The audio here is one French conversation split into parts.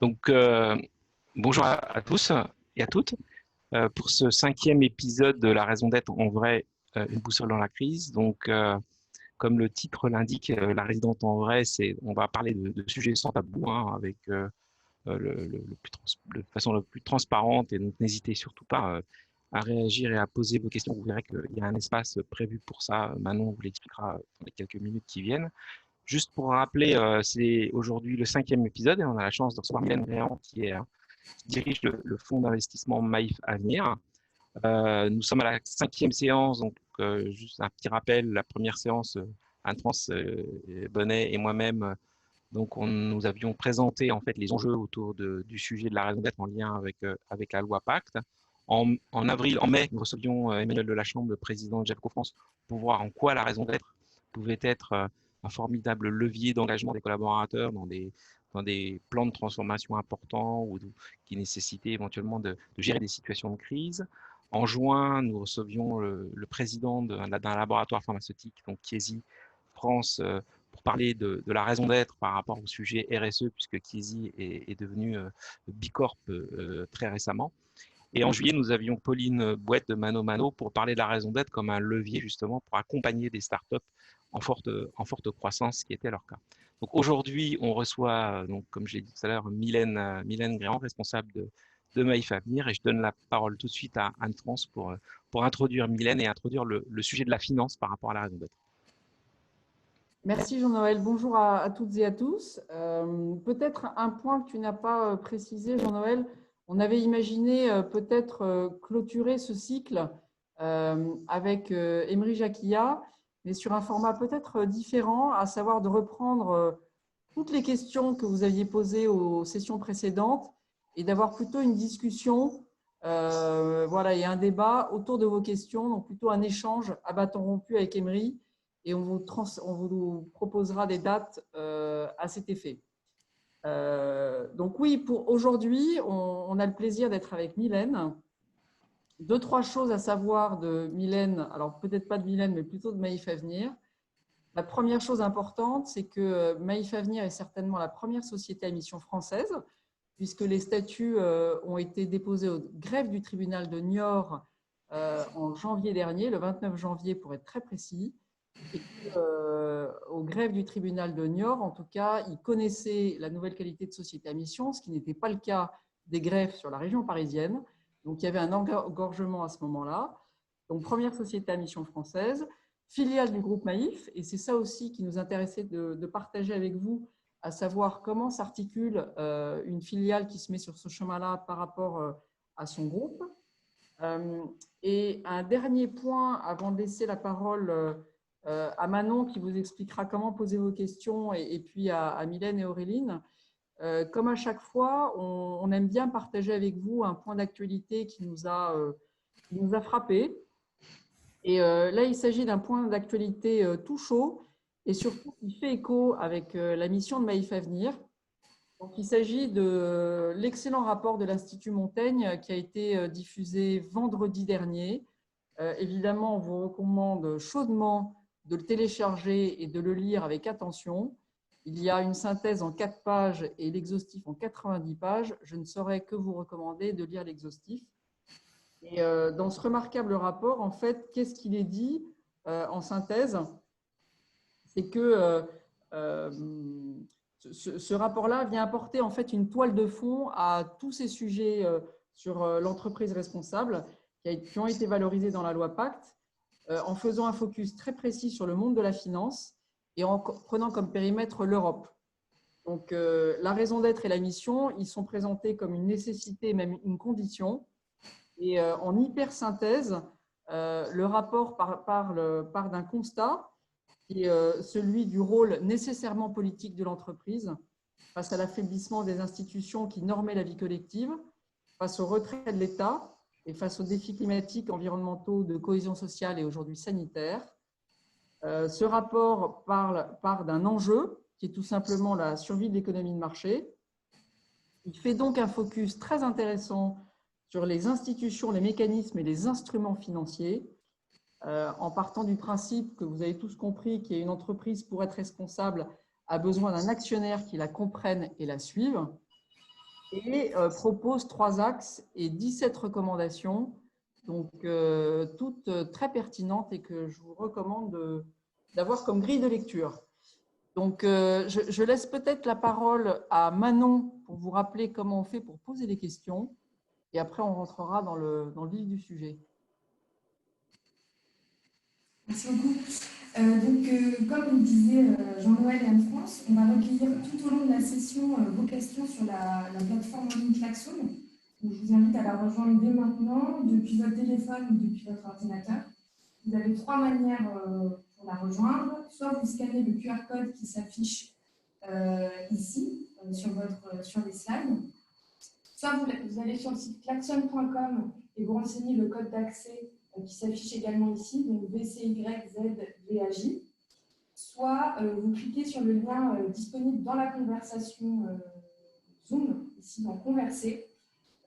Donc, bonjour à tous et à toutes pour ce 5e épisode de La raison d'être en vrai, une boussole dans la crise. Donc, comme le titre l'indique, La résidente en vrai, on va parler de sujets sans tabou, hein, avec de façon la plus transparente. Et donc, n'hésitez surtout pas à réagir et à poser vos questions. Vous verrez qu'il y a un espace prévu pour ça. Manon vous l'expliquera dans les quelques minutes qui viennent. Juste pour rappeler, c'est aujourd'hui le 5e épisode et on a la chance de recevoir Mylène Réant qui dirige le fonds d'investissement Maïf Avenir. Nous sommes à la 5e séance, donc juste un petit rappel, la première séance, Anne-France Bonnet et moi-même, nous avions présenté en fait les enjeux autour du sujet de la raison d'être en lien avec la loi Pacte. En mai, nous recevions Emmanuel de la Chambre, le président de JEVCO France, pour voir en quoi la raison d'être pouvait être un formidable levier d'engagement des collaborateurs dans des plans de transformation importants ou qui nécessitaient éventuellement de gérer des situations de crise. En juin, nous recevions le président d'un laboratoire pharmaceutique, donc Chiesi France, pour parler de la raison d'être par rapport au sujet RSE, puisque Chiesi est devenu Bicorp très récemment. Et en juillet, nous avions Pauline Bouette de Mano Mano pour parler de la raison d'être comme un levier justement pour accompagner des startups en forte croissance, ce qui était leur cas. Donc aujourd'hui, on reçoit, donc, comme je l'ai dit tout à l'heure, Mylène Gréant, responsable de Maïf Avenir, et je donne la parole tout de suite à Anne-France pour introduire Mylène et introduire le sujet de la finance par rapport à la raison d'être. Merci Jean-Noël. Bonjour à toutes et à tous. Peut-être un point que tu n'as pas précisé, Jean-Noël. On avait imaginé peut-être clôturer ce cycle avec Emery Jacquia, mais sur un format peut-être différent, à savoir de reprendre toutes les questions que vous aviez posées aux sessions précédentes et d'avoir plutôt une discussion voilà, et un débat autour de vos questions, donc plutôt un échange à bâton rompu avec Emery. Et on vous proposera des dates à cet effet. Donc oui, pour aujourd'hui, on a le plaisir d'être avec Mylène. 2-3 choses à savoir de Mylène, alors peut-être pas de Mylène, mais plutôt de Maïf Avenir. La première chose importante, c'est que Maïf Avenir est certainement la première société à mission française, puisque les statuts ont été déposés au greffe du tribunal de Niort en janvier dernier, le 29 janvier pour être très précis. Et au greffe du tribunal de Niort, en tout cas, ils connaissaient la nouvelle qualité de société à mission, ce qui n'était pas le cas des greffes sur la région parisienne. Donc, il y avait un engorgement à ce moment-là. Donc, première société à mission française, filiale du groupe Maïf, et c'est ça aussi qui nous intéressait de partager avec vous, à savoir comment s'articule une filiale qui se met sur ce chemin-là par rapport à son groupe. Et un dernier point, avant de laisser la parole à Manon qui vous expliquera comment poser vos questions et puis à Mylène et Auréline. Comme à chaque fois, on aime bien partager avec vous un point d'actualité qui nous a frappé. Et là, il s'agit d'un point d'actualité tout chaud et surtout qui fait écho avec la mission de Maïf Avenir. Donc, il s'agit de l'excellent rapport de l'Institut Montaigne qui a été diffusé vendredi dernier. Évidemment, on vous recommande chaudement de le télécharger et de le lire avec attention. Il y a une synthèse en 4 pages et l'exhaustif en 90 pages. Je ne saurais que vous recommander de lire l'exhaustif. Et dans ce remarquable rapport, en fait, qu'est-ce qu'il est dit en synthèse? C'est que ce rapport-là vient apporter en fait une toile de fond à tous ces sujets sur l'entreprise responsable qui ont été valorisés dans la loi Pacte, en faisant un focus très précis sur le monde de la finance et en prenant comme périmètre l'Europe. Donc, la raison d'être et la mission, ils sont présentés comme une nécessité, même une condition. Et en hypersynthèse, le rapport part d'un constat qui est celui du rôle nécessairement politique de l'entreprise face à l'affaiblissement des institutions qui normaient la vie collective, face au retrait de l'État et face aux défis climatiques, environnementaux, de cohésion sociale et aujourd'hui sanitaire. Ce rapport part d'un enjeu qui est tout simplement la survie de l'économie de marché. Il fait donc un focus très intéressant sur les institutions, les mécanismes et les instruments financiers, en partant du principe que vous avez tous compris qu'il y a une entreprise, pour être responsable, a besoin d'un actionnaire qui la comprenne et la suive. et propose 3 axes et 17 recommandations, donc toutes très pertinentes et que je vous recommande d'avoir comme grille de lecture. Donc, je laisse peut-être la parole à Manon pour vous rappeler comment on fait pour poser des questions. Et après, on rentrera dans le vif du sujet. Merci beaucoup. Comme le disaient Jean-Noël et Anne-France, on va recueillir tout au long de la session vos questions sur la plateforme en ligne Klaxon. Donc, je vous invite à la rejoindre dès maintenant, depuis votre téléphone ou depuis votre ordinateur. Vous avez 3 manières pour la rejoindre. Soit vous scannez le QR code qui s'affiche ici, sur les slides. Soit vous allez sur le site klaxon.com et vous renseignez le code d'accès qui s'affiche également ici, donc VCYZVAJ. Soit vous cliquez sur le lien disponible dans la conversation Zoom, ici dans Converser.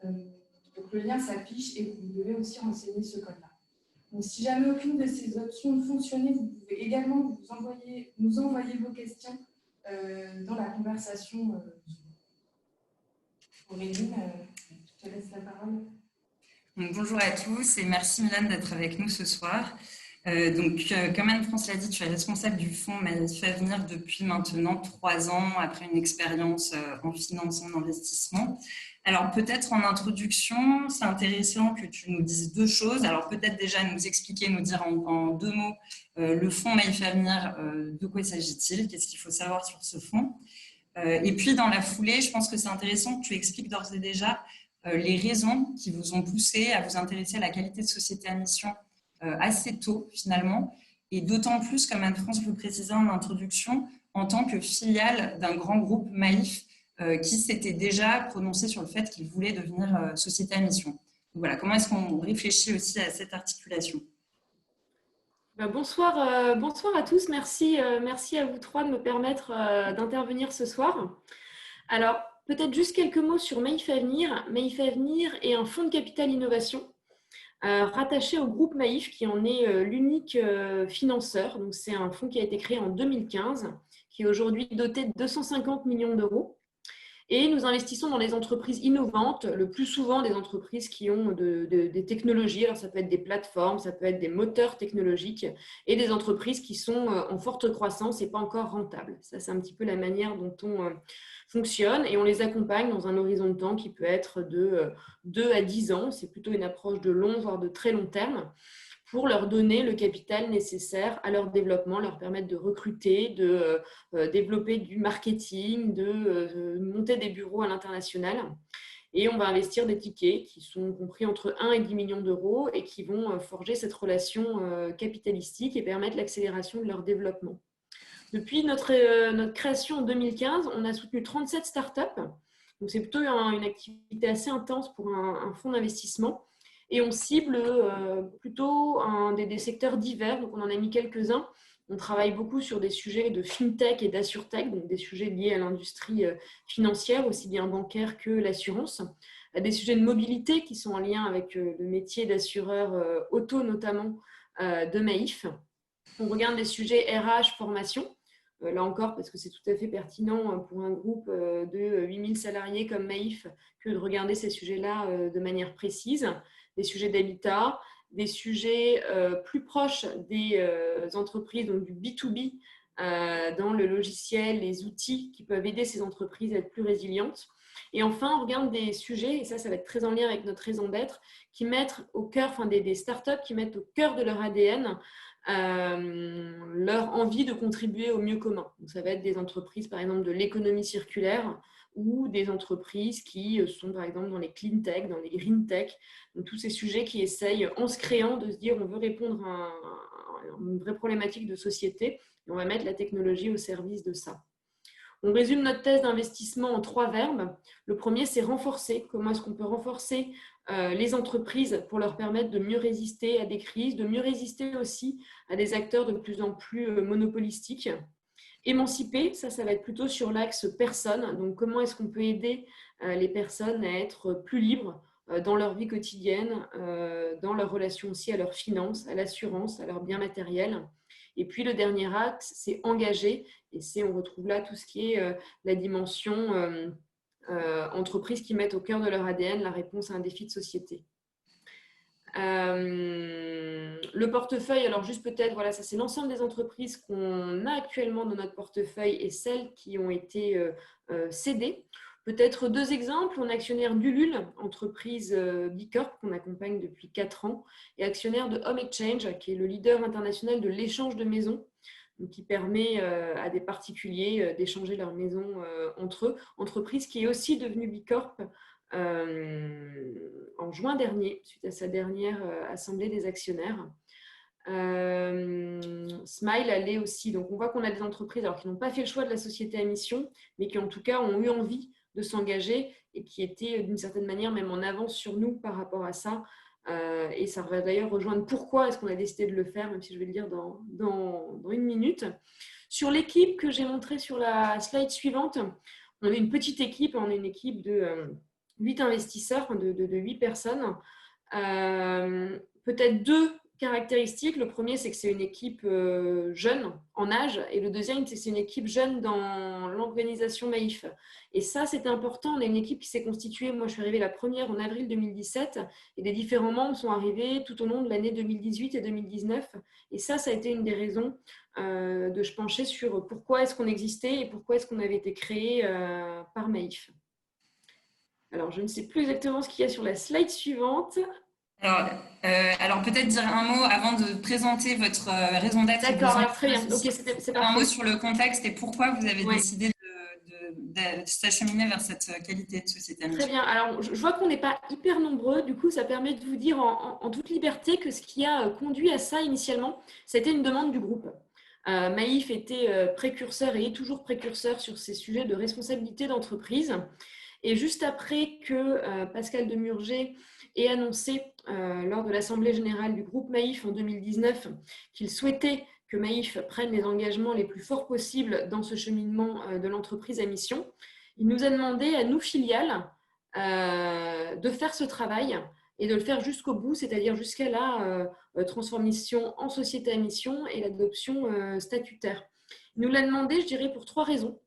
Donc le lien s'affiche et vous devez aussi renseigner ce code-là. Donc si jamais aucune de ces options ne fonctionne, vous pouvez également nous envoyer vos questions dans la conversation Zoom. Aurélie, je te laisse la parole. Donc, bonjour à tous et merci Milan d'être avec nous ce soir. Comme Anne-France l'a dit, tu es responsable du fonds Maïf Avenir depuis maintenant 3 ans après une expérience en finance en investissement. Alors peut-être en introduction, c'est intéressant que tu nous dises 2 choses. Alors peut-être déjà nous expliquer, nous dire en 2 mots le fonds Maïf Avenir, de quoi s'agit-il, qu'est-ce qu'il faut savoir sur ce fonds. Et puis dans la foulée, je pense que c'est intéressant que tu expliques d'ores et déjà les raisons qui vous ont poussé à vous intéresser à la qualité de société à mission assez tôt finalement, et d'autant plus, comme Anne-France le précisait en introduction, en tant que filiale d'un grand groupe Maïf qui s'était déjà prononcé sur le fait qu'il voulait devenir société à mission. Donc voilà, comment est-ce qu'on réfléchit aussi à cette articulation? Bonsoir à tous, merci à vous 3 de me permettre d'intervenir ce soir. Alors, peut-être juste quelques mots sur Maïf Avenir. Maïf Avenir est un fonds de capital innovation rattaché au groupe Maïf qui en est l'unique financeur. Donc, c'est un fonds qui a été créé en 2015, qui est aujourd'hui doté de 250 millions d'euros. Et nous investissons dans des entreprises innovantes, le plus souvent des entreprises qui ont des technologies. Alors, ça peut être des plateformes, ça peut être des moteurs technologiques et des entreprises qui sont en forte croissance et pas encore rentables. Ça, c'est un petit peu la manière dont on fonctionne et on les accompagne dans un horizon de temps qui peut être de 2 à 10 ans. C'est plutôt une approche de long, voire de très long terme, pour leur donner le capital nécessaire à leur développement, leur permettre de recruter, de développer du marketing, de monter des bureaux à l'international. Et on va investir des tickets qui sont compris entre 1 et 10 millions d'euros et qui vont forger cette relation capitalistique et permettre l'accélération de leur développement. Depuis notre création en 2015, on a soutenu 37 startups. Donc c'est plutôt une activité assez intense pour un fonds d'investissement. Et on cible plutôt des secteurs divers, donc on en a mis quelques-uns. On travaille beaucoup sur des sujets de fintech et d'assurtech, donc des sujets liés à l'industrie financière, aussi bien bancaire que l'assurance. Des sujets de mobilité qui sont en lien avec le métier d'assureur auto notamment de Maïf. On regarde des sujets RH, formation. Là encore, parce que c'est tout à fait pertinent pour un groupe de 8000 salariés comme Maïf que de regarder ces sujets-là de manière précise. Des sujets d'habitat, des sujets plus proches des entreprises, donc du B2B dans le logiciel, les outils qui peuvent aider ces entreprises à être plus résilientes. Et enfin, on regarde des sujets, et ça va être très en lien avec notre raison d'être, qui mettent au cœur, des startups qui mettent au cœur de leur ADN leur envie de contribuer au mieux commun. Donc, ça va être des entreprises, par exemple, de l'économie circulaire ou des entreprises qui sont, par exemple, dans les clean tech, dans les green tech. Donc, tous ces sujets qui essayent, en se créant, de se dire on veut répondre à une vraie problématique de société et on va mettre la technologie au service de ça. On résume notre thèse d'investissement en 3 verbes. Le premier, c'est renforcer. Comment est-ce qu'on peut renforcer les entreprises pour leur permettre de mieux résister à des crises, de mieux résister aussi à des acteurs de plus en plus monopolistiques. Émanciper, ça va être plutôt sur l'axe personne. Donc, comment est-ce qu'on peut aider les personnes à être plus libres dans leur vie quotidienne, dans leur relation aussi à leurs finances, à l'assurance, à leurs biens matériels. Et puis, le dernier axe, c'est engager. Et on retrouve là tout ce qui est la dimension entreprises qui mettent au cœur de leur ADN la réponse à un défi de société. Le portefeuille, alors juste peut-être, voilà, ça c'est l'ensemble des entreprises qu'on a actuellement dans notre portefeuille et celles qui ont été cédées. Peut-être 2 exemples, on est actionnaire d'Ulule, entreprise Bicorp qu'on accompagne depuis 4 ans, et actionnaire de Home Exchange, qui est le leader international de l'échange de maisons, donc qui permet à des particuliers d'échanger leurs maisons entre eux. Entreprise qui est aussi devenue Bicorp en juin dernier, suite à sa dernière assemblée des actionnaires. Smile allait aussi, donc on voit qu'on a des entreprises alors, qui n'ont pas fait le choix de la société à mission, mais qui en tout cas ont eu envie de s'engager et qui étaient d'une certaine manière même en avance sur nous par rapport à ça. Et ça va d'ailleurs rejoindre pourquoi est-ce qu'on a décidé de le faire, même si je vais le dire dans 1 minute. Sur l'équipe que j'ai montrée sur la slide suivante, on est une petite équipe, on est une équipe de 8 investisseurs, de 8 personnes. Peut-être 2 caractéristiques. Le premier, c'est que c'est une équipe jeune en âge, et le deuxième, c'est que c'est une équipe jeune dans l'organisation Maïf. Et ça, c'est important. On a une équipe qui s'est constituée. Moi, je suis arrivée la première en avril 2017, et les différents membres sont arrivés tout au long de l'année 2018 et 2019. Et ça a été une des raisons de se pencher sur pourquoi est-ce qu'on existait et pourquoi est-ce qu'on avait été créé par Maïf. Alors, je ne sais plus exactement ce qu'il y a sur la slide suivante. Alors peut-être dire un mot avant de présenter votre raison d'être. D'accord, alors très bien. Ok, c'est parfait. Un mot sur le contexte et pourquoi vous avez décidé de s'acheminer vers cette qualité de société. Très bien. Alors, je vois qu'on n'est pas hyper nombreux. Du coup, ça permet de vous dire en toute liberté que ce qui a conduit à ça initialement, c'était une demande du groupe. Maïf était précurseur et est toujours précurseur sur ces sujets de responsabilité d'entreprise. Et juste après que Pascal Demurger ait annoncé lors de l'Assemblée générale du groupe Maïf en 2019 qu'il souhaitait que Maïf prenne les engagements les plus forts possibles dans ce cheminement de l'entreprise à mission, il nous a demandé à nous, filiales, de faire ce travail et de le faire jusqu'au bout, c'est-à-dire jusqu'à la transformation en société à mission et l'adoption statutaire. Il nous l'a demandé, je dirais, pour 3 raisons.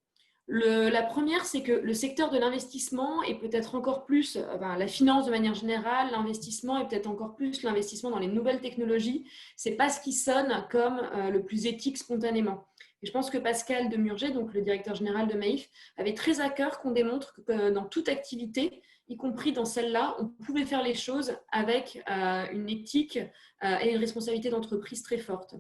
La première, c'est que le secteur de l'investissement et peut-être encore plus la finance de manière générale, l'investissement et peut-être encore plus l'investissement dans les nouvelles technologies, c'est pas ce qui sonne comme le plus éthique spontanément. Et je pense que Pascal Demurger, donc le directeur général de Maïf, avait très à cœur qu'on démontre que dans toute activité, y compris dans celle-là, on pouvait faire les choses avec une éthique et une responsabilité d'entreprise très forte.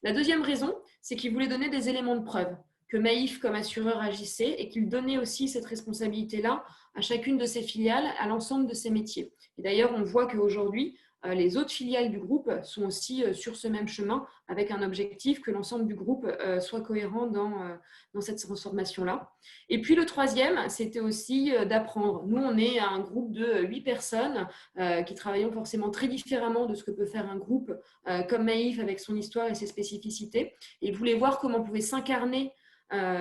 La deuxième raison, c'est qu'il voulait donner des éléments de preuve que Maïf, comme assureur, agissait et qu'il donnait aussi cette responsabilité-là à chacune de ses filiales, à l'ensemble de ses métiers. Et d'ailleurs, on voit qu'aujourd'hui, les autres filiales du groupe sont aussi sur ce même chemin avec un objectif que l'ensemble du groupe soit cohérent dans cette transformation-là. Et puis le troisième, c'était aussi d'apprendre. Nous, on est un groupe de 8 personnes qui travaillons forcément très différemment de ce que peut faire un groupe comme Maïf avec son histoire et ses spécificités. Et ils voulaient voir comment pouvait s'incarner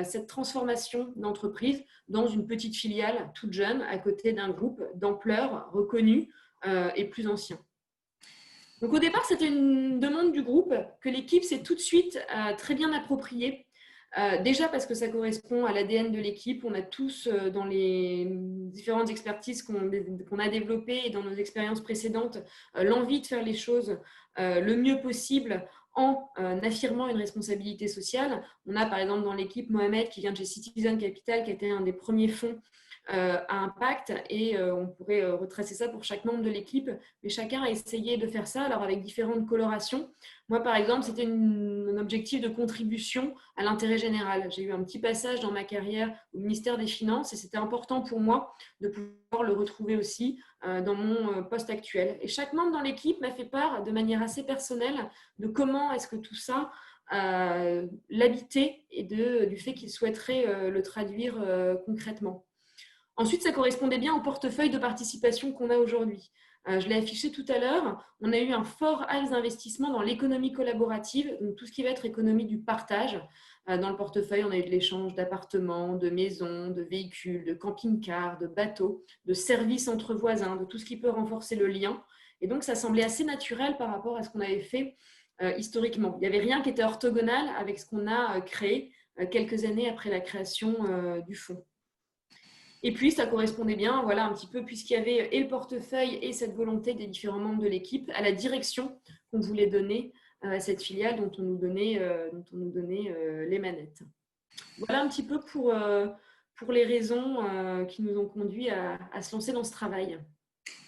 cette transformation d'entreprise dans une petite filiale toute jeune à côté d'un groupe d'ampleur reconnu et plus ancien. Donc au départ, c'était une demande du groupe que l'équipe s'est tout de suite très bien appropriée. Déjà parce que ça correspond à l'ADN de l'équipe. On a tous, dans les différentes expertises qu'on a développées et dans nos expériences précédentes, l'envie de faire les choses le mieux possible en affirmant une responsabilité sociale. On a par exemple dans l'équipe Mohamed qui vient de chez Citizen Capital, qui a été un des premiers fonds à impact, et on pourrait retracer ça pour chaque membre de l'équipe, mais chacun a essayé de faire ça, alors avec différentes colorations. Moi par exemple, c'était un objectif de contribution à l'intérêt général. J'ai eu un petit passage dans ma carrière au ministère des Finances et c'était important pour moi de pouvoir le retrouver aussi dans mon poste actuel. Et chaque membre dans l'équipe m'a fait part de manière assez personnelle de comment est-ce que tout ça l'habitait et du fait qu'il souhaiterait le traduire concrètement. Ensuite, ça correspondait bien au portefeuille de participation qu'on a aujourd'hui. Je l'ai affiché tout à l'heure. On a eu un fort axe d'investissement dans l'économie collaborative, donc tout ce qui va être économie du partage. Dans le portefeuille, on a eu de l'échange d'appartements, de maisons, de véhicules, de camping-cars, de bateaux, de services entre voisins, de tout ce qui peut renforcer le lien. Et donc, ça semblait assez naturel par rapport à ce qu'on avait fait historiquement. Il n'y avait rien qui était orthogonal avec ce qu'on a créé quelques années après la création du fonds. Et puis, ça correspondait bien, voilà, un petit peu, puisqu'il y avait et le portefeuille et cette volonté des différents membres de l'équipe, à la direction qu'on voulait donner à cette filiale dont on nous donnait les manettes. Voilà un petit peu pour les raisons qui nous ont conduits à se lancer dans ce travail.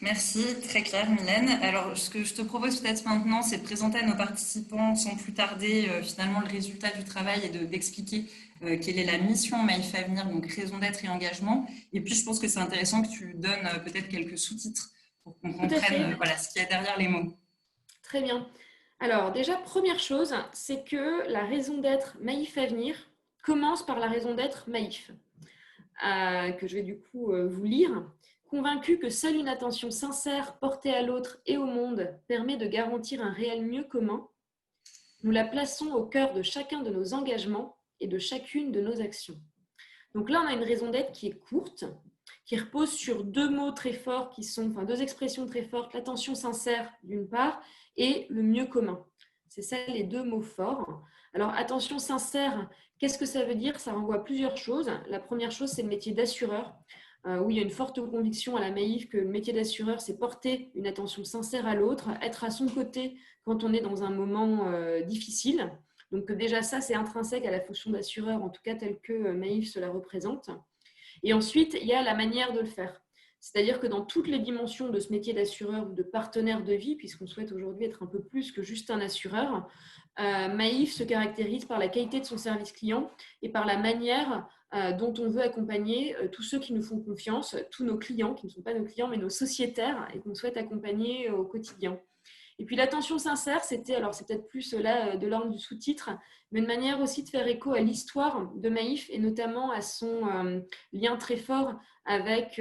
Merci, très clair, Mylène. Alors, ce que je te propose peut-être maintenant, c'est de présenter à nos participants, sans plus tarder, finalement, le résultat du travail et d'expliquer quelle est la mission Maïf Avenir, donc raison d'être et engagement. Et puis, je pense que c'est intéressant que tu donnes peut-être quelques sous-titres pour qu'on comprenne voilà, ce qu'il y a derrière les mots. Très bien. Alors, déjà, première chose, c'est que la raison d'être Maïf Avenir commence par la raison d'être Maïf, que je vais du coup vous lire. Convaincu que seule une attention sincère portée à l'autre et au monde permet de garantir un réel mieux commun, nous la plaçons au cœur de chacun de nos engagements et de chacune de nos actions. Donc là, on a une raison d'être qui est courte, qui repose sur deux mots très forts, deux expressions très fortes, l'attention sincère d'une part et le mieux commun. C'est ça les deux mots forts. Alors, attention sincère, qu'est-ce que ça veut dire? Ça renvoie à plusieurs choses. La première chose, c'est le métier d'assureur, où il y a une forte conviction à la Maïf que le métier d'assureur, c'est porter une attention sincère à l'autre, être à son côté quand on est dans un moment difficile. Donc déjà ça, c'est intrinsèque à la fonction d'assureur, en tout cas telle que Maïf se la représente. Et ensuite, il y a la manière de le faire. C'est-à-dire que dans toutes les dimensions de ce métier d'assureur ou de partenaire de vie, puisqu'on souhaite aujourd'hui être un peu plus que juste un assureur, Maïf se caractérise par la qualité de son service client et par la manière dont on veut accompagner tous ceux qui nous font confiance, tous nos clients, qui ne sont pas nos clients, mais nos sociétaires, et qu'on souhaite accompagner au quotidien. Et puis l'attention sincère, c'était, alors c'est peut-être plus là de l'ordre du sous-titre, mais une manière aussi de faire écho à l'histoire de Maïf et notamment à son lien très fort avec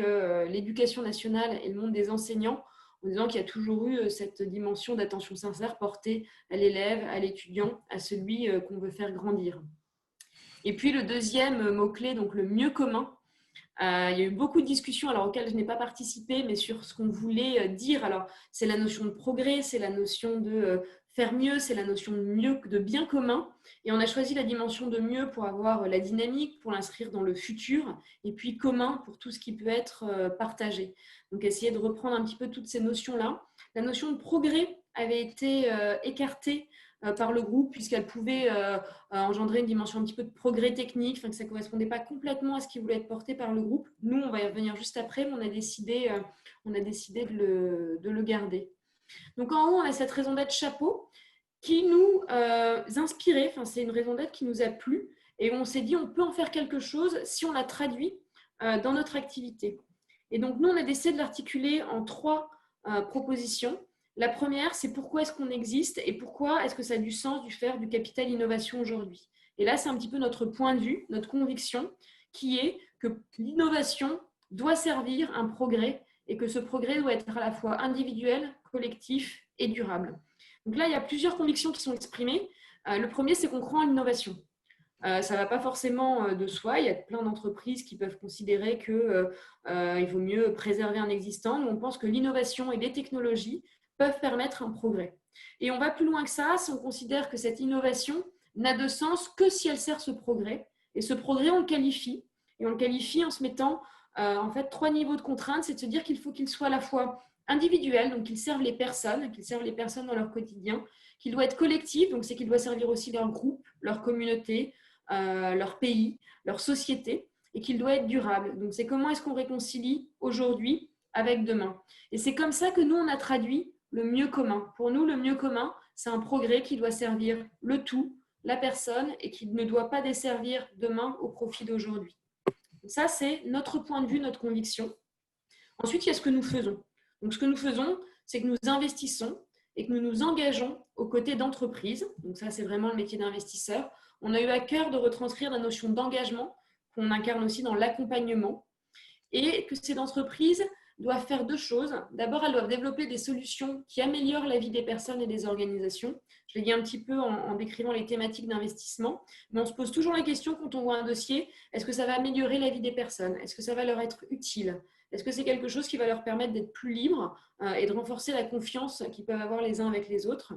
l'éducation nationale et le monde des enseignants, en disant qu'il y a toujours eu cette dimension d'attention sincère portée à l'élève, à l'étudiant, à celui qu'on veut faire grandir. Et puis le deuxième mot-clé, donc le mieux commun. Il y a eu beaucoup de discussions auxquelles je n'ai pas participé, mais sur ce qu'on voulait dire. Alors, c'est la notion de progrès, c'est la notion de faire mieux, c'est la notion de bien commun. Et on a choisi la dimension de mieux pour avoir la dynamique, pour l'inscrire dans le futur, et puis commun pour tout ce qui peut être partagé. Donc, essayer de reprendre un petit peu toutes ces notions-là. La notion de progrès avait été écartée par le groupe, puisqu'elle pouvait engendrer une dimension un petit peu de progrès technique, que ça ne correspondait pas complètement à ce qui voulait être porté par le groupe. Nous, on va y revenir juste après, mais on a décidé de le garder. Donc en haut, on a cette raison d'être chapeau qui nous inspirait, c'est une raison d'être qui nous a plu, et on s'est dit on peut en faire quelque chose si on la traduit dans notre activité. Et donc nous, on a décidé de l'articuler en 3 propositions. La première, c'est pourquoi est-ce qu'on existe et pourquoi est-ce que ça a du sens de faire du capital innovation aujourd'hui. Et là, c'est un petit peu notre point de vue, notre conviction, qui est que l'innovation doit servir un progrès et que ce progrès doit être à la fois individuel, collectif et durable. Donc là, il y a plusieurs convictions qui sont exprimées. Le premier, c'est qu'on croit en l'innovation. Ça ne va pas forcément de soi. Il y a plein d'entreprises qui peuvent considérer qu'il vaut mieux préserver un existant. Nous, on pense que l'innovation et les technologies peuvent permettre un progrès. Et on va plus loin que ça si on considère que cette innovation n'a de sens que si elle sert ce progrès. Et ce progrès, on le qualifie. Et on le qualifie en se mettant en fait 3 niveaux de contraintes. C'est de se dire qu'il faut qu'il soit à la fois individuel, donc qu'il serve les personnes dans leur quotidien, qu'il doit être collectif, donc c'est qu'il doit servir aussi leur groupe, leur communauté, leur pays, leur société, et qu'il doit être durable. Donc c'est comment est-ce qu'on réconcilie aujourd'hui avec demain. Et c'est comme ça que nous, on a traduit le mieux commun. Pour nous, le mieux commun, c'est un progrès qui doit servir le tout, la personne, et qui ne doit pas desservir demain au profit d'aujourd'hui. Ça, c'est notre point de vue, notre conviction. Ensuite, il y a ce que nous faisons. Donc, ce que nous faisons, c'est que nous investissons et que nous nous engageons aux côtés d'entreprises. Donc, ça, c'est vraiment le métier d'investisseur. On a eu à cœur de retranscrire la notion d'engagement qu'on incarne aussi dans l'accompagnement et que ces entreprises doivent faire 2 choses. D'abord, elles doivent développer des solutions qui améliorent la vie des personnes et des organisations. Je l'ai dit un petit peu en décrivant les thématiques d'investissement, mais on se pose toujours la question quand on voit un dossier, est-ce que ça va améliorer la vie des personnes? Est-ce que ça va leur être utile? Est-ce que c'est quelque chose qui va leur permettre d'être plus libres et de renforcer la confiance qu'ils peuvent avoir les uns avec les autres?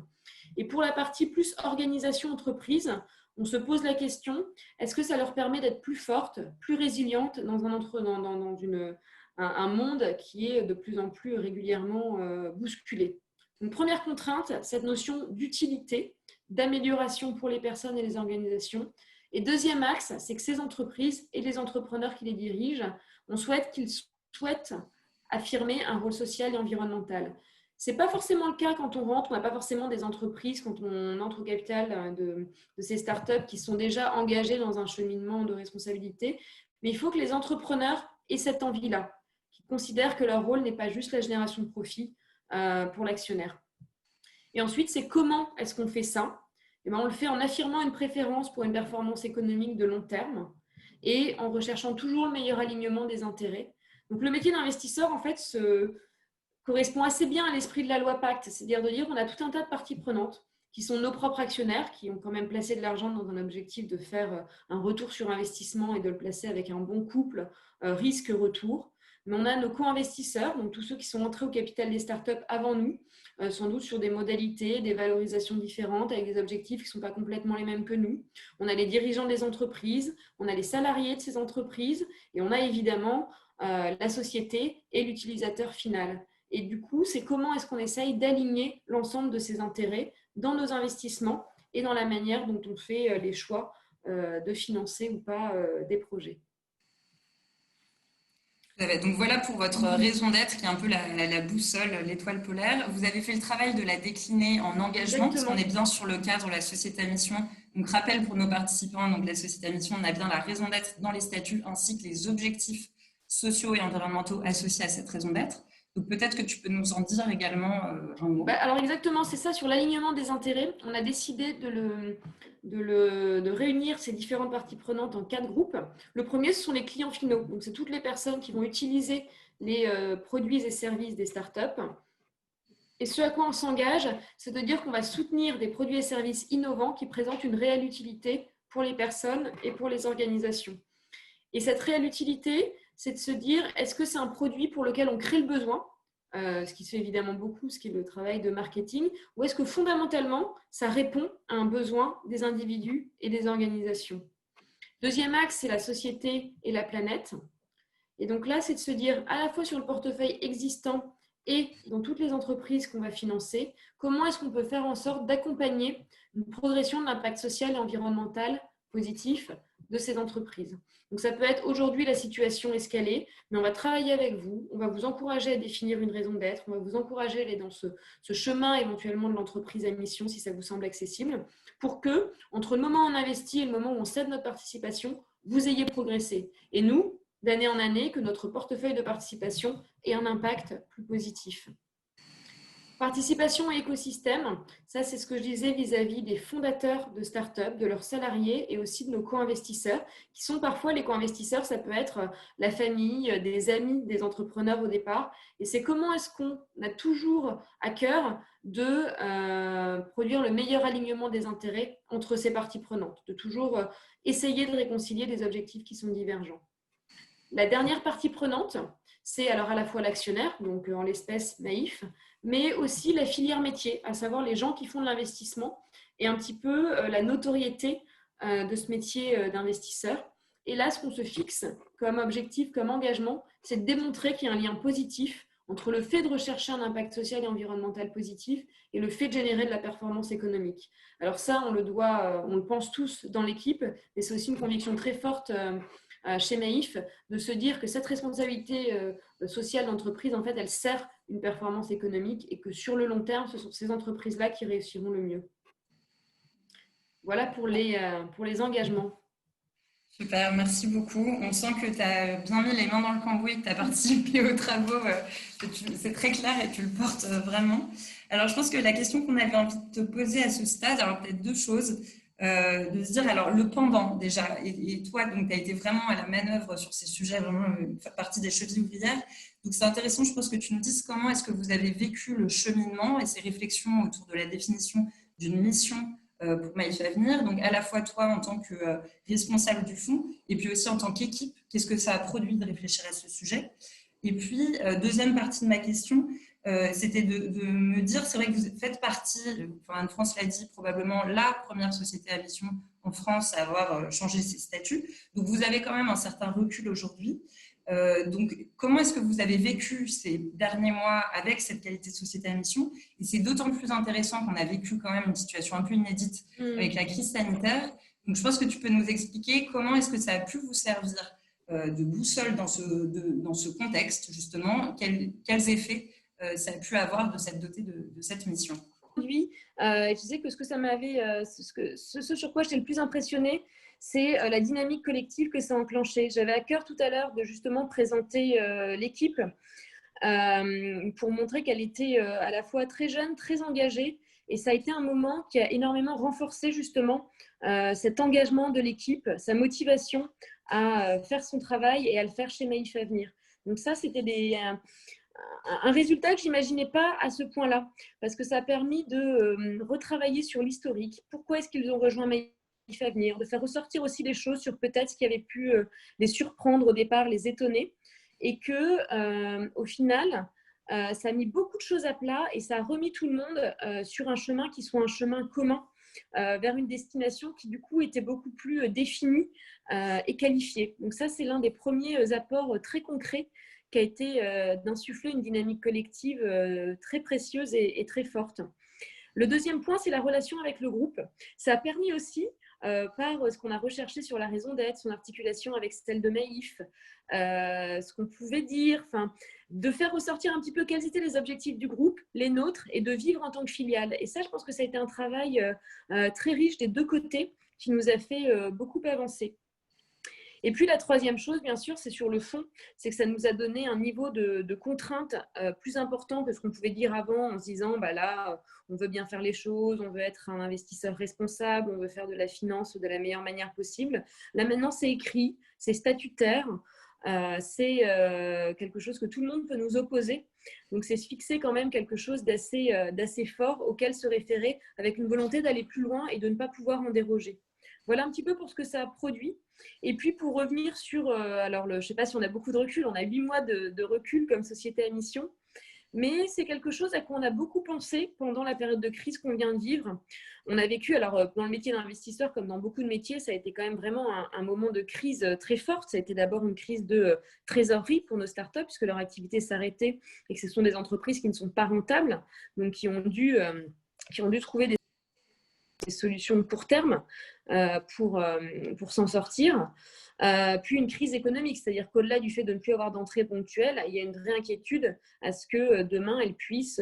Et pour la partie plus organisation entreprise, on se pose la question, est-ce que ça leur permet d'être plus fortes, plus résilientes dans un monde qui est de plus en plus régulièrement bousculé? Donc, première contrainte, cette notion d'utilité, d'amélioration pour les personnes et les organisations. Et deuxième axe, c'est que ces entreprises et les entrepreneurs qui les dirigent, on souhaite qu'ils souhaitent affirmer un rôle social et environnemental. Ce n'est pas forcément le cas quand on rentre, on n'a pas forcément des entreprises, quand on entre au capital de ces startups qui sont déjà engagées dans un cheminement de responsabilité. Mais il faut que les entrepreneurs aient cette envie-là, qui considèrent que leur rôle n'est pas juste la génération de profit pour l'actionnaire. Et ensuite, c'est comment est-ce qu'on fait ça? Eh bien, on le fait en affirmant une préférence pour une performance économique de long terme et en recherchant toujours le meilleur alignement des intérêts. Donc, le métier d'investisseur, en fait, correspond assez bien à l'esprit de la loi Pacte, c'est-à-dire de dire qu'on a tout un tas de parties prenantes qui sont nos propres actionnaires, qui ont quand même placé de l'argent dans un objectif de faire un retour sur investissement et de le placer avec un bon couple risque-retour. Mais on a nos co-investisseurs, donc tous ceux qui sont entrés au capital des startups avant nous, sans doute sur des modalités, des valorisations différentes, avec des objectifs qui ne sont pas complètement les mêmes que nous. On a les dirigeants des entreprises, on a les salariés de ces entreprises, et on a évidemment la société et l'utilisateur final. Et du coup, c'est comment est-ce qu'on essaye d'aligner l'ensemble de ces intérêts dans nos investissements et dans la manière dont on fait les choix de financer ou pas des projets. Donc voilà pour votre raison d'être qui est un peu la boussole, l'étoile polaire. Vous avez fait le travail de la décliner en engagement, parce qu'on est bien sur le cadre de la société à mission. Donc rappel pour nos participants, donc la société à mission, on a bien la raison d'être dans les statuts ainsi que les objectifs sociaux et environnementaux associés à cette raison d'être. Donc peut-être que tu peux nous en dire également un mot. Alors exactement, c'est ça, sur l'alignement des intérêts. On a décidé de réunir ces différentes parties prenantes en 4 groupes. Le premier, ce sont les clients finaux. Donc c'est toutes les personnes qui vont utiliser les produits et services des startups. Et ce à quoi on s'engage, c'est de dire qu'on va soutenir des produits et services innovants qui présentent une réelle utilité pour les personnes et pour les organisations. Et cette réelle utilité, c'est de se dire, est-ce que c'est un produit pour lequel on crée le besoin, ce qui se fait évidemment beaucoup, ce qui est le travail de marketing, ou est-ce que fondamentalement, ça répond à un besoin des individus et des organisations? Deuxième axe, c'est la société et la planète. Et donc là, c'est de se dire, à la fois sur le portefeuille existant et dans toutes les entreprises qu'on va financer, comment est-ce qu'on peut faire en sorte d'accompagner une progression de l'impact social et environnemental positif de ces entreprises. Donc ça peut être aujourd'hui la situation escalée, mais on va travailler avec vous, on va vous encourager à définir une raison d'être, on va vous encourager à aller dans ce chemin éventuellement de l'entreprise à mission si ça vous semble accessible, pour que, entre le moment où on investit et le moment où on cède notre participation, vous ayez progressé. Et nous, d'année en année, que notre portefeuille de participation ait un impact plus positif. Participation et écosystème, ça c'est ce que je disais vis-à-vis des fondateurs de start-up, de leurs salariés et aussi de nos co-investisseurs, qui sont parfois les co-investisseurs, ça peut être la famille, des amis, des entrepreneurs au départ. Et c'est comment est-ce qu'on a toujours à cœur de produire le meilleur alignement des intérêts entre ces parties prenantes, de toujours essayer de réconcilier des objectifs qui sont divergents. La dernière partie prenante, c'est alors à la fois l'actionnaire, donc en l'espèce Maïf, mais aussi la filière métier, à savoir les gens qui font de l'investissement et un petit peu la notoriété de ce métier d'investisseur. Et là, ce qu'on se fixe comme objectif, comme engagement, c'est de démontrer qu'il y a un lien positif entre le fait de rechercher un impact social et environnemental positif et le fait de générer de la performance économique. Alors ça, on le pense tous dans l'équipe, mais c'est aussi une conviction très forte chez Maïf, de se dire que cette responsabilité sociale d'entreprise, en fait, elle sert une performance économique et que sur le long terme, ce sont ces entreprises-là qui réussiront le mieux. Voilà pour les engagements. Super, merci beaucoup. On sent que tu as bien mis les mains dans le cambouis, que tu as participé aux travaux. C'est très clair et tu le portes vraiment. Alors, je pense que la question qu'on avait envie de te poser à ce stade, alors peut-être 2 choses. De se dire, alors le pendant déjà, et toi, donc tu as été vraiment à la manœuvre sur ces sujets, vraiment faire partie des chevilles ouvrières. Donc c'est intéressant, je pense que tu nous dises comment est-ce que vous avez vécu le cheminement et ces réflexions autour de la définition d'une mission pour Maïf Avenir. Donc à la fois toi en tant que responsable du fonds et puis aussi en tant qu'équipe, qu'est-ce que ça a produit de réfléchir à ce sujet? Et puis, deuxième partie de ma question, c'était de me dire, c'est vrai que vous faites partie, Anne-France l'a dit, probablement la première société à mission en France à avoir changé ses statuts. Donc, vous avez quand même un certain recul aujourd'hui. Donc, comment est-ce que vous avez vécu ces derniers mois avec cette qualité de société à mission? Et c'est d'autant plus intéressant qu'on a vécu quand même une situation un peu inédite avec la crise sanitaire. Donc, je pense que tu peux nous expliquer comment est-ce que ça a pu vous servir de boussole dans ce contexte, justement, quels effets ça a pu avoir de s'être doté de cette mission. Aujourd'hui, je disais que ce que ça m'avait, ce sur quoi j'étais le plus impressionnée, c'est la dynamique collective que ça a enclenché. J'avais à cœur tout à l'heure de justement présenter l'équipe pour montrer qu'elle était à la fois très jeune, très engagée. Et ça a été un moment qui a énormément renforcé justement cet engagement de l'équipe, sa motivation à faire son travail et à le faire chez Maïf Avenir. Donc ça, c'était un résultat que je n'imaginais pas à ce point-là, parce que ça a permis de retravailler sur l'historique. Pourquoi est-ce qu'ils ont rejoint Maïf Avenir? De faire ressortir aussi des choses sur peut-être ce qui avait pu les surprendre au départ, les étonner. Et que, au final, ça a mis beaucoup de choses à plat et ça a remis tout le monde sur un chemin qui soit un chemin commun vers une destination qui, du coup, était beaucoup plus définie et qualifiée. Donc ça, c'est l'un des premiers apports très concrets qui a été d'insuffler une dynamique collective très précieuse et très forte. Le deuxième point, c'est la relation avec le groupe. Ça a permis aussi, par ce qu'on a recherché sur la raison d'être, son articulation avec celle de Maïf, ce qu'on pouvait dire, de faire ressortir un petit peu quels étaient les objectifs du groupe, les nôtres, et de vivre en tant que filiale. Et ça, je pense que ça a été un travail très riche des deux côtés qui nous a fait beaucoup avancer. Et puis la troisième chose, bien sûr, c'est sur le fond, c'est que ça nous a donné un niveau de contrainte plus important que ce qu'on pouvait dire avant en se disant, bah là, on veut bien faire les choses, on veut être un investisseur responsable, on veut faire de la finance de la meilleure manière possible. Là maintenant, c'est écrit, c'est statutaire, c'est quelque chose que tout le monde peut nous opposer. Donc c'est se fixer quand même quelque chose d'assez fort auquel se référer avec une volonté d'aller plus loin et de ne pas pouvoir en déroger. Voilà un petit peu pour ce que ça a produit. Et puis pour revenir sur, alors je ne sais pas si on a beaucoup de recul, on a 8 mois de recul comme société à mission, mais c'est quelque chose à quoi on a beaucoup pensé pendant la période de crise qu'on vient de vivre. On a vécu, alors dans le métier d'investisseur comme dans beaucoup de métiers, ça a été quand même vraiment un moment de crise très forte. Ça a été d'abord une crise de trésorerie pour nos startups puisque leur activité s'arrêtait et que ce sont des entreprises qui ne sont pas rentables, donc qui ont dû trouver des solutions de court terme pour s'en sortir. Puis une crise économique, c'est-à-dire qu'au-delà du fait de ne plus avoir d'entrée ponctuelle, il y a une vraie inquiétude à ce que demain, elles puissent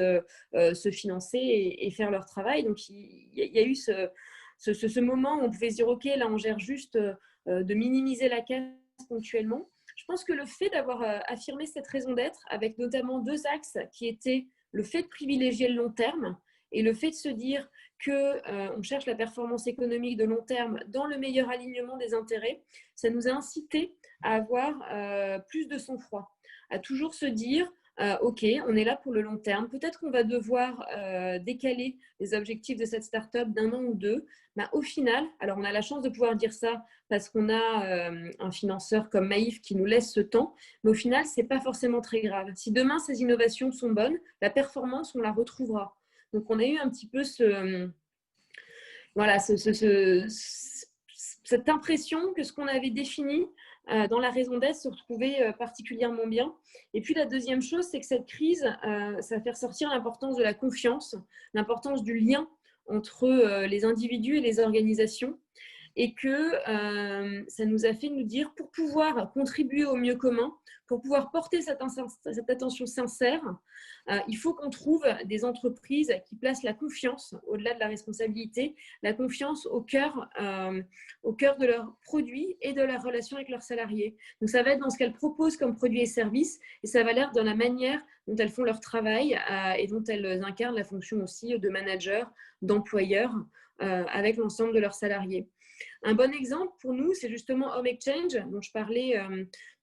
se financer et faire leur travail. Donc, il y a eu ce moment où on pouvait se dire, OK, là, on gère juste de minimiser la casse ponctuellement. Je pense que le fait d'avoir affirmé cette raison d'être, avec notamment 2 axes qui étaient le fait de privilégier le long terme et le fait de se dire qu'on cherche la performance économique de long terme dans le meilleur alignement des intérêts, ça nous a incité à avoir plus de sang-froid, à toujours se dire OK, on est là pour le long terme. Peut-être qu'on va devoir décaler les objectifs de cette start-up d'1 an ou 2. Mais au final, alors on a la chance de pouvoir dire ça parce qu'on a un financeur comme Maïf qui nous laisse ce temps, mais au final, ce n'est pas forcément très grave. Si demain, ces innovations sont bonnes, la performance, on la retrouvera. Donc, on a eu un petit peu cette impression que ce qu'on avait défini dans la raison d'être se retrouvait particulièrement bien. Et puis, la deuxième chose, c'est que cette crise, ça fait ressortir l'importance de la confiance, l'importance du lien entre les individus et les organisations. Et que ça nous a fait nous dire, pour pouvoir contribuer au mieux commun, pour pouvoir porter cette attention sincère, il faut qu'on trouve des entreprises qui placent la confiance, au-delà de la responsabilité, la confiance au cœur de leurs produits et de leur relation avec leurs salariés. Donc ça va être dans ce qu'elles proposent comme produits et services, et ça va l'être dans la manière dont elles font leur travail et dont elles incarnent la fonction aussi de manager, d'employeur, avec l'ensemble de leurs salariés. Un bon exemple pour nous, c'est justement Home Exchange, dont je parlais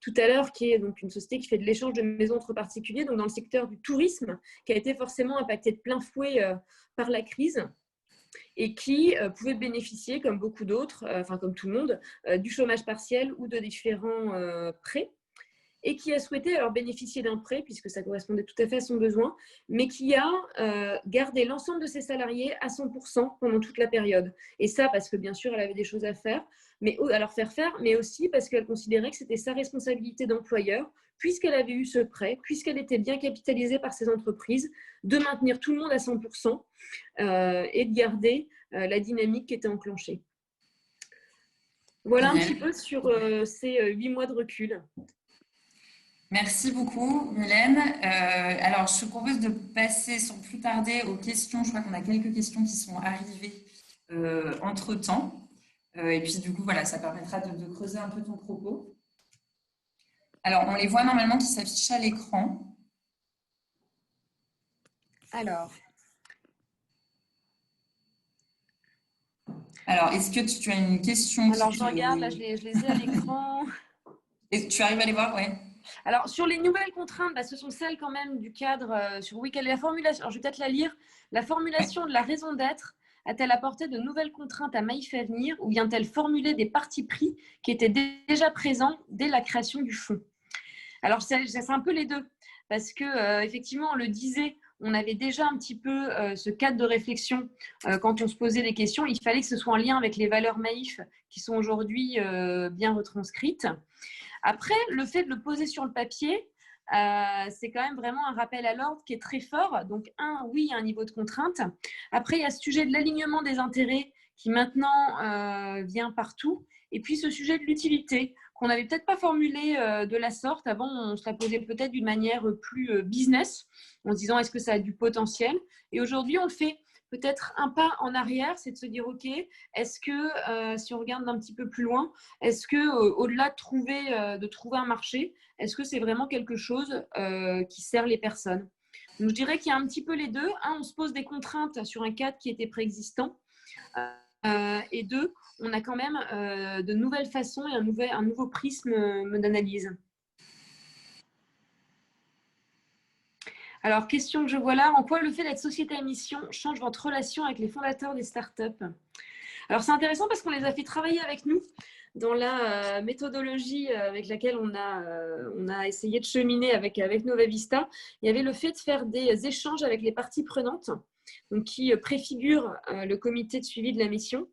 tout à l'heure, qui est donc une société qui fait de l'échange de maisons entre particuliers, donc dans le secteur du tourisme, qui a été forcément impacté de plein fouet par la crise et qui pouvait bénéficier, comme beaucoup d'autres, comme tout le monde, du chômage partiel ou de différents prêts. et qui a souhaité alors bénéficier d'un prêt, puisque ça correspondait tout à fait à son besoin, mais qui a gardé l'ensemble de ses salariés à 100% pendant toute la période. Et ça, parce que bien sûr, elle avait des choses à faire, mais aussi parce qu'elle considérait que c'était sa responsabilité d'employeur, puisqu'elle avait eu ce prêt, puisqu'elle était bien capitalisée par ces entreprises, de maintenir tout le monde à 100% et de garder la dynamique qui était enclenchée. Voilà un petit peu sur ces 8 mois de recul. Merci beaucoup, Mylène. Alors, je te propose de passer sans plus tarder aux questions. Je crois qu'on a quelques questions qui sont arrivées entre-temps. Et puis, du coup, voilà, ça permettra de creuser un peu ton propos. Alors, on les voit normalement qui s'affichent à l'écran. Alors, est-ce que tu as une question? Alors, je regarde, là, je les ai à l'écran. Et tu arrives à les voir, ouais. Alors, sur les nouvelles contraintes, ce sont celles quand même du cadre sur quelle est la formulation. Alors, je vais peut-être la lire. La formulation de la raison d'être a-t-elle apporté de nouvelles contraintes à Maïf-Avenir ou vient-elle formuler des partis pris qui étaient déjà présents dès la création du fonds? Alors, c'est un peu les deux, parce que effectivement, on le disait, on avait déjà un petit peu ce cadre de réflexion quand on se posait des questions. Il fallait que ce soit en lien avec les valeurs Maïf qui sont aujourd'hui bien retranscrites. Après, le fait de le poser sur le papier, c'est quand même vraiment un rappel à l'ordre qui est très fort. Donc, oui, il y a un niveau de contrainte. Après, il y a ce sujet de l'alignement des intérêts qui maintenant vient partout. Et puis, ce sujet de l'utilité qu'on n'avait peut-être pas formulé de la sorte. Avant, on se la posait peut-être d'une manière plus business, en se disant est-ce que ça a du potentiel? Et aujourd'hui, on le fait peut-être un pas en arrière, c'est de se dire ok, est-ce que si on regarde d'un petit peu plus loin, est-ce que au-delà de trouver un marché, est-ce que c'est vraiment quelque chose qui sert les personnes? Donc, je dirais qu'il y a un petit peu les deux. On se pose des contraintes sur un cadre qui était préexistant. Et deux, on a quand même de nouvelles façons et un nouveau prisme d'analyse. Alors, question que je vois là, en quoi le fait d'être société à mission change votre relation avec les fondateurs des startups? Alors, c'est intéressant parce qu'on les a fait travailler avec nous dans la méthodologie avec laquelle on a essayé de cheminer avec Nova Vista. Il y avait le fait de faire des échanges avec les parties prenantes, donc qui préfigurent le comité de suivi de la mission.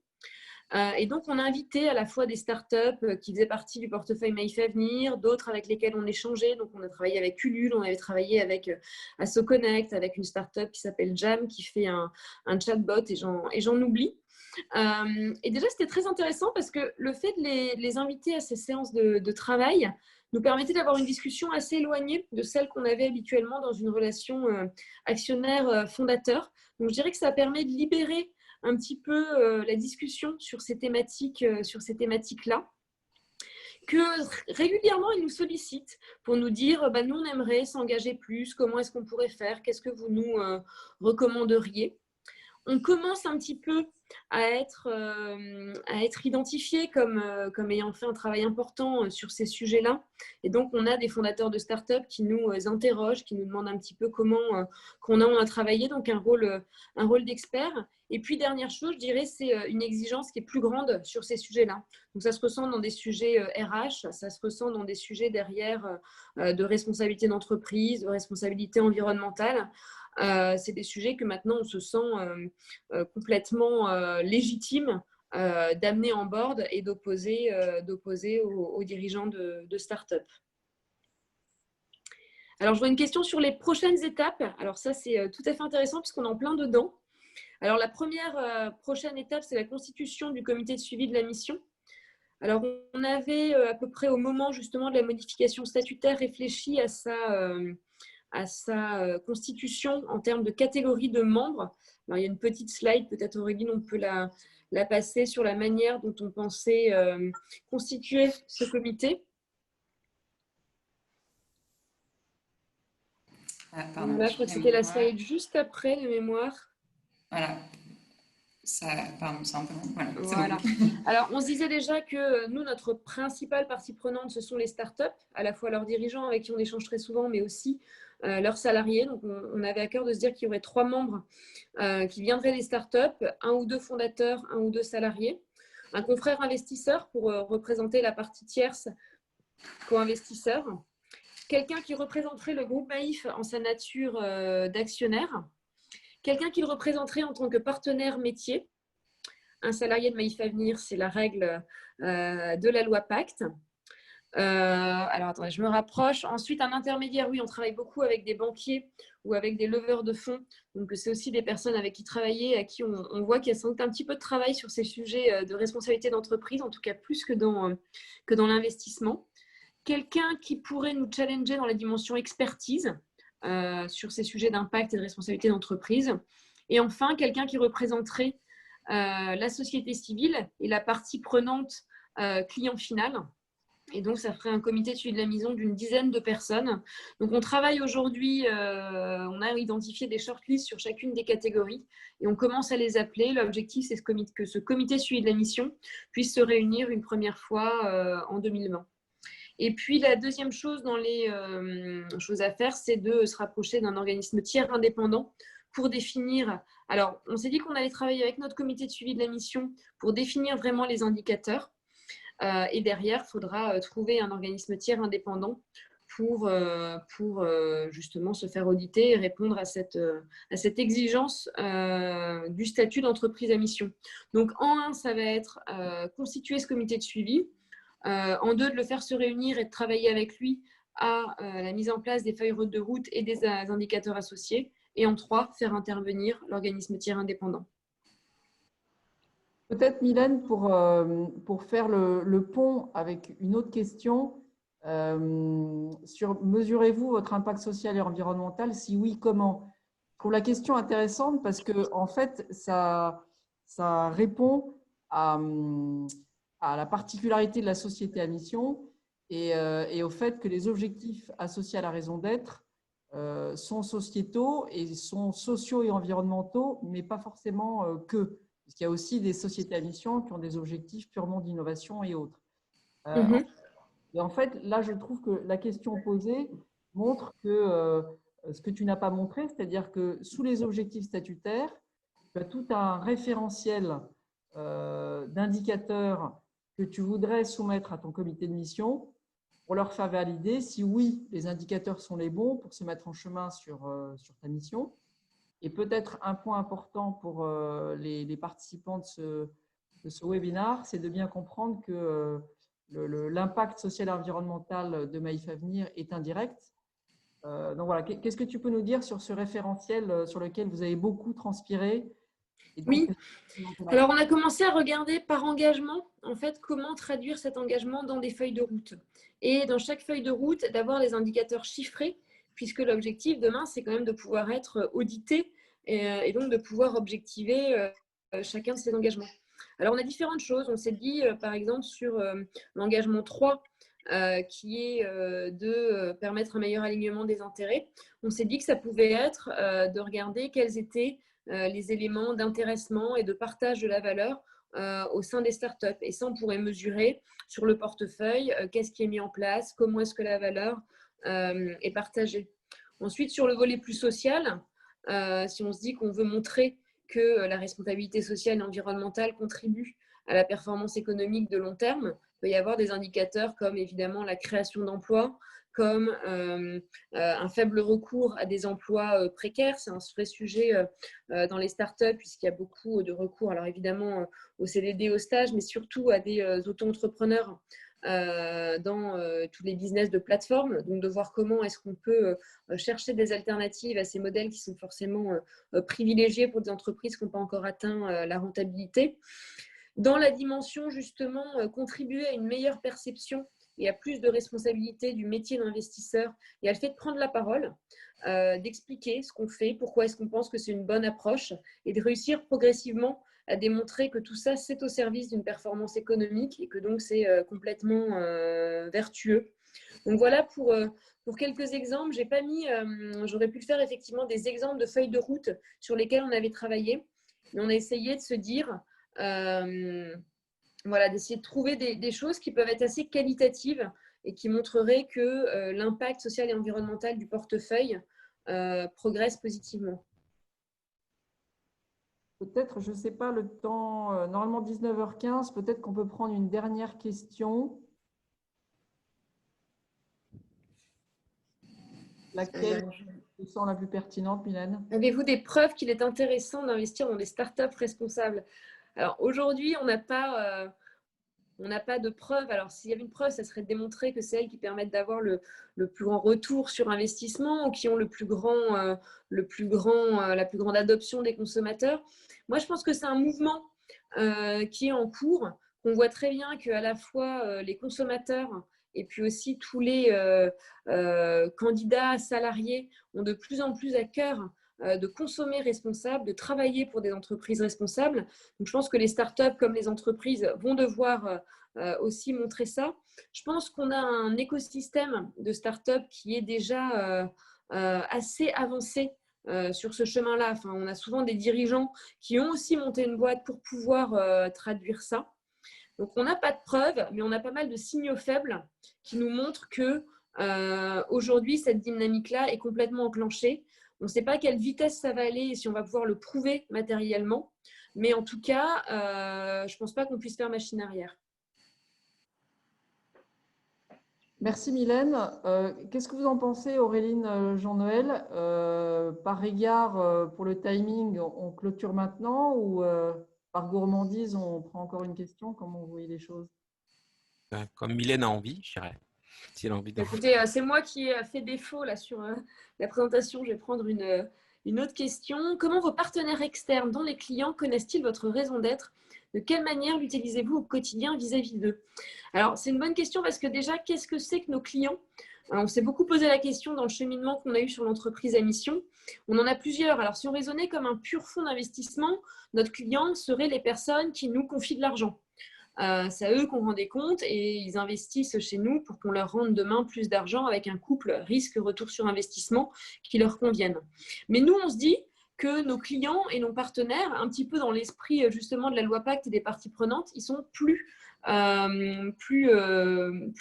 Et donc, on a invité à la fois des startups qui faisaient partie du portefeuille Maïf-Avenir, d'autres avec lesquelles on échangeait. Donc, on a travaillé avec Ulule, on avait travaillé avec AssoConnect, avec une startup qui s'appelle Jam, qui fait un chatbot, et j'en oublie. Et déjà, c'était très intéressant parce que le fait de les inviter à ces séances de travail nous permettait d'avoir une discussion assez éloignée de celle qu'on avait habituellement dans une relation actionnaire-fondateur. Donc, je dirais que ça permet de libérer un petit peu la discussion sur ces thématiques-là, que régulièrement, ils nous sollicitent pour nous dire nous, on aimerait s'engager plus, comment est-ce qu'on pourrait faire, qu'est-ce que vous nous recommanderiez. On commence un petit peu à être identifié comme ayant fait un travail important sur ces sujets-là. Et donc, on a des fondateurs de start-up qui nous interrogent, qui nous demandent un petit peu comment on a travaillé, donc un rôle d'expert. Et puis, dernière chose, je dirais, c'est une exigence qui est plus grande sur ces sujets-là. Donc, ça se ressent dans des sujets RH, ça se ressent dans des sujets derrière de responsabilité d'entreprise, de responsabilité environnementale. C'est des sujets que maintenant on se sent complètement légitime d'amener en board et d'opposer aux dirigeants de start-up. Alors, je vois une question sur les prochaines étapes. Alors ça, c'est tout à fait intéressant puisqu'on est en plein dedans. Alors, la prochaine étape, c'est la constitution du comité de suivi de la mission. Alors, on avait à peu près au moment justement de la modification statutaire réfléchi à sa constitution en termes de catégorie de membres. Alors, il y a une petite slide, peut-être Aurélie, on peut la passer sur la manière dont on pensait constituer ce comité. Pardon, là, je crois que c'était la slide juste après de mémoire. Voilà. Pardon, c'est un peu long. Voilà. Bon. Alors, on se disait déjà que nous, notre principale partie prenante, ce sont les startups, à la fois leurs dirigeants avec qui on échange très souvent, mais aussi leurs salariés. Donc, on avait à cœur de se dire qu'il y aurait 3 membres qui viendraient des startups, 1 ou 2 fondateurs, 1 ou 2 salariés, un confrère investisseur pour représenter la partie tierce co-investisseur, quelqu'un qui représenterait le groupe Maïf en sa nature d'actionnaire, quelqu'un qui le représenterait en tant que partenaire métier. Un salarié de Maïf Avenir, c'est la règle de la loi Pacte. Alors, attendez, je me rapproche. Ensuite, un intermédiaire, oui, on travaille beaucoup avec des banquiers ou avec des leveurs de fonds. Donc, c'est aussi des personnes avec qui travailler, à qui on voit qu'il y a un petit peu de travail sur ces sujets de responsabilité d'entreprise, en tout cas plus que dans l'investissement. Quelqu'un qui pourrait nous challenger dans la dimension expertise sur ces sujets d'impact et de responsabilité d'entreprise. Et enfin, quelqu'un qui représenterait la société civile et la partie prenante client final. Et donc, ça ferait un comité de suivi de la mission d'une dizaine de personnes. Donc, on travaille aujourd'hui, on a identifié des shortlists sur chacune des catégories et on commence à les appeler. L'objectif, c'est que ce comité de suivi de la mission puisse se réunir une première fois en 2020. Et puis, la deuxième chose dans les choses à faire, c'est de se rapprocher d'un organisme tiers indépendant pour définir. Alors, on s'est dit qu'on allait travailler avec notre comité de suivi de la mission pour définir vraiment les indicateurs. Et derrière, il faudra trouver un organisme tiers indépendant pour justement se faire auditer et répondre à cette exigence du statut d'entreprise à mission. Donc, en un, ça va être constituer ce comité de suivi. En deux, de le faire se réunir et de travailler avec lui à la mise en place des feuilles de route et des indicateurs associés. Et en trois, faire intervenir l'organisme tiers indépendant. Peut-être, Mylène, pour faire le pont avec une autre question, sur mesurez-vous votre impact social et environnemental? Si oui, comment? Je trouve la question intéressante parce que, en fait, ça répond à la particularité de la société à mission et au fait que les objectifs associés à la raison d'être sont sociétaux et sont sociaux et environnementaux, mais pas forcément que. Parce qu'il y a aussi des sociétés à mission qui ont des objectifs purement d'innovation et autres. Et en fait, là, je trouve que la question posée montre que ce que tu n'as pas montré, c'est-à-dire que sous les objectifs statutaires, tu as tout un référentiel d'indicateurs que tu voudrais soumettre à ton comité de mission pour leur faire valider si oui, les indicateurs sont les bons pour se mettre en chemin sur ta mission. Et peut-être un point important pour les participants de ce webinaire, c'est de bien comprendre que l'impact social et environnemental de Maïf Avenir est indirect. Donc voilà, qu'est-ce que tu peux nous dire sur ce référentiel sur lequel vous avez beaucoup transpiré? Oui, alors on a commencé à regarder par engagement, en fait, comment traduire cet engagement dans des feuilles de route. Et dans chaque feuille de route, d'avoir des indicateurs chiffrés, puisque l'objectif demain, c'est quand même de pouvoir être audité et donc de pouvoir objectiver chacun de ces engagements. Alors, on a différentes choses. On s'est dit, par exemple, sur l'engagement 3, qui est de permettre un meilleur alignement des intérêts, on s'est dit que ça pouvait être de regarder quels étaient les éléments d'intéressement et de partage de la valeur au sein des startups. Et ça, on pourrait mesurer sur le portefeuille qu'est-ce qui est mis en place, comment est-ce que la valeur est partagée. Ensuite, sur le volet plus social, si on se dit qu'on veut montrer que la responsabilité sociale et environnementale contribue à la performance économique de long terme, il peut y avoir des indicateurs comme évidemment la création d'emplois, comme un faible recours à des emplois précaires. C'est un vrai sujet dans les startups puisqu'il y a beaucoup de recours, alors évidemment au CDD, au stage, mais surtout à des auto-entrepreneurs dans tous les business de plateforme. Donc, de voir comment est-ce qu'on peut chercher des alternatives à ces modèles qui sont forcément privilégiés pour des entreprises qui n'ont pas encore atteint la rentabilité. Dans la dimension, justement, contribuer à une meilleure perception et à plus de responsabilité du métier d'investisseur et à le fait de prendre la parole, d'expliquer ce qu'on fait, pourquoi est-ce qu'on pense que c'est une bonne approche et de réussir progressivement à démontrer que tout ça, c'est au service d'une performance économique et que donc c'est complètement vertueux. Donc voilà pour quelques exemples. J'ai pas mis, j'aurais pu faire effectivement des exemples de feuilles de route sur lesquelles on avait travaillé, mais on a essayé de se dire, voilà, d'essayer de trouver des choses qui peuvent être assez qualitatives et qui montreraient que l'impact social et environnemental du portefeuille progresse positivement. Peut-être, je ne sais pas, le temps, normalement 19h15, peut-être qu'on peut prendre une dernière question. Laquelle te semble la plus pertinente, Mylène? Avez-vous des preuves qu'il est intéressant d'investir dans des startups responsables? Alors aujourd'hui, on n'a pas de preuves. Alors s'il y avait une preuve, ça serait de démontrer que c'est elles qui permettent d'avoir le plus grand retour sur investissement ou qui ont la plus grande adoption des consommateurs. Moi, je pense que c'est un mouvement qui est en cours. On voit très bien qu'à la fois les consommateurs et puis aussi tous les candidats salariés ont de plus en plus à cœur de consommer responsable, de travailler pour des entreprises responsables. Donc, je pense que les startups comme les entreprises vont devoir aussi montrer ça. Je pense qu'on a un écosystème de startups qui est déjà assez avancé sur ce chemin-là. Enfin, on a souvent des dirigeants qui ont aussi monté une boîte pour pouvoir traduire ça. Donc, on n'a pas de preuves, mais on a pas mal de signaux faibles qui nous montrent que aujourd'hui, cette dynamique-là est complètement enclenchée. On ne sait pas à quelle vitesse ça va aller et si on va pouvoir le prouver matériellement. Mais en tout cas, je ne pense pas qu'on puisse faire machine arrière. Merci Mylène. Qu'est-ce que vous en pensez, Auréline, Jean-Noël? Par égard pour le timing, on clôture maintenant ou par gourmandise, on prend encore une question? Comment vous voyez les choses? Comme Mylène a envie, je dirais. Si elle a envie d'en... Écoutez, c'est moi qui ai fait défaut là, sur la présentation. Je vais prendre une autre question. Comment vos partenaires externes, dont les clients, connaissent-ils votre raison d'être? De quelle manière l'utilisez-vous au quotidien vis-à-vis d'eux? Alors, c'est une bonne question parce que déjà, qu'est-ce que c'est que nos clients? On s'est beaucoup posé la question dans le cheminement qu'on a eu sur l'entreprise à mission. On en a plusieurs. Alors, si on raisonnait comme un pur fonds d'investissement, notre client serait les personnes qui nous confient de l'argent. C'est à eux qu'on rend des comptes et ils investissent chez nous pour qu'on leur rende demain plus d'argent avec un couple risque-retour sur investissement qui leur convienne. Mais nous, on se dit que nos clients et nos partenaires, un petit peu dans l'esprit justement de la loi Pacte et des parties prenantes, ils sont plus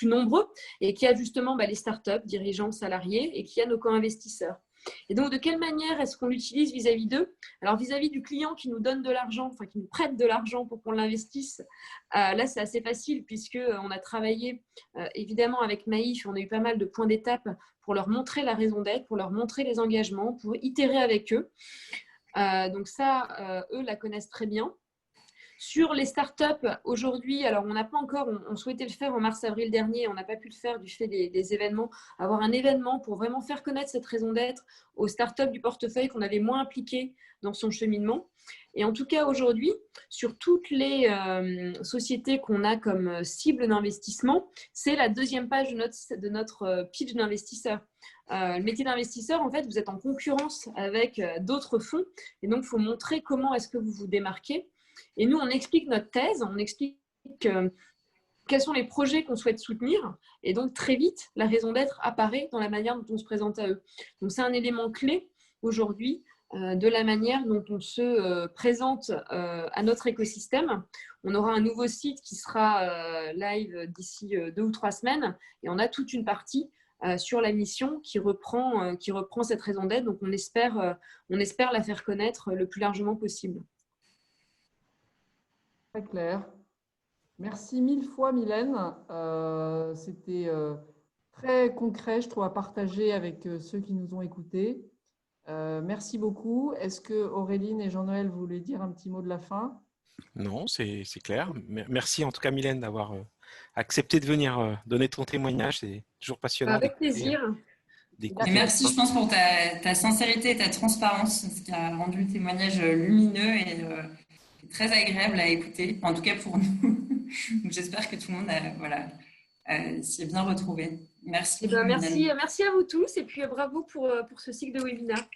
nombreux et qu'il y a justement les startups, dirigeants, salariés et qu'il y a nos co-investisseurs. Et donc, de quelle manière est-ce qu'on l'utilise vis-à-vis d'eux? Alors, vis-à-vis du client qui nous donne de l'argent, enfin qui nous prête de l'argent pour qu'on l'investisse, là, c'est assez facile puisqu'on a travaillé évidemment avec Maïf, on a eu pas mal de points d'étape pour leur montrer la raison d'être, pour leur montrer les engagements, pour itérer avec eux. Donc ça, eux la connaissent très bien. Sur les startups, aujourd'hui, alors on n'a pas encore, on souhaitait le faire en mars-avril dernier, on n'a pas pu le faire du fait des événements, avoir un événement pour vraiment faire connaître cette raison d'être aux startups du portefeuille qu'on avait moins impliquées dans son cheminement. Et en tout cas, aujourd'hui, sur toutes les sociétés qu'on a comme cible d'investissement, c'est la deuxième page de notre pitch d'investisseur. Le métier d'investisseur, en fait, vous êtes en concurrence avec d'autres fonds et donc il faut montrer comment est-ce que vous vous démarquez. Et nous, on explique notre thèse, on explique quels sont les projets qu'on souhaite soutenir. Et donc, très vite, la raison d'être apparaît dans la manière dont on se présente à eux. Donc, c'est un élément clé aujourd'hui de la manière dont on se présente à notre écosystème. On aura un nouveau site qui sera live d'ici 2 ou 3 semaines. Et on a toute une partie sur la mission qui reprend cette raison d'être. Donc, on espère la faire connaître le plus largement possible. Très clair. Merci 1000 fois, Mylène. C'était très concret, je trouve, à partager avec ceux qui nous ont écoutés. Merci beaucoup. Est-ce que Auréline et Jean-Noël voulaient dire un petit mot de la fin? Non, c'est clair. Merci en tout cas, Mylène, d'avoir accepté de venir donner ton témoignage. C'est toujours passionnant. Avec plaisir. Et merci, je pense, pour ta sincérité et ta transparence, ce qui a rendu le témoignage lumineux et très agréable à écouter, en tout cas pour nous. J'espère que tout le monde s'y est bien retrouvé. Merci. Merci à vous tous et puis bravo pour ce cycle de webinaire.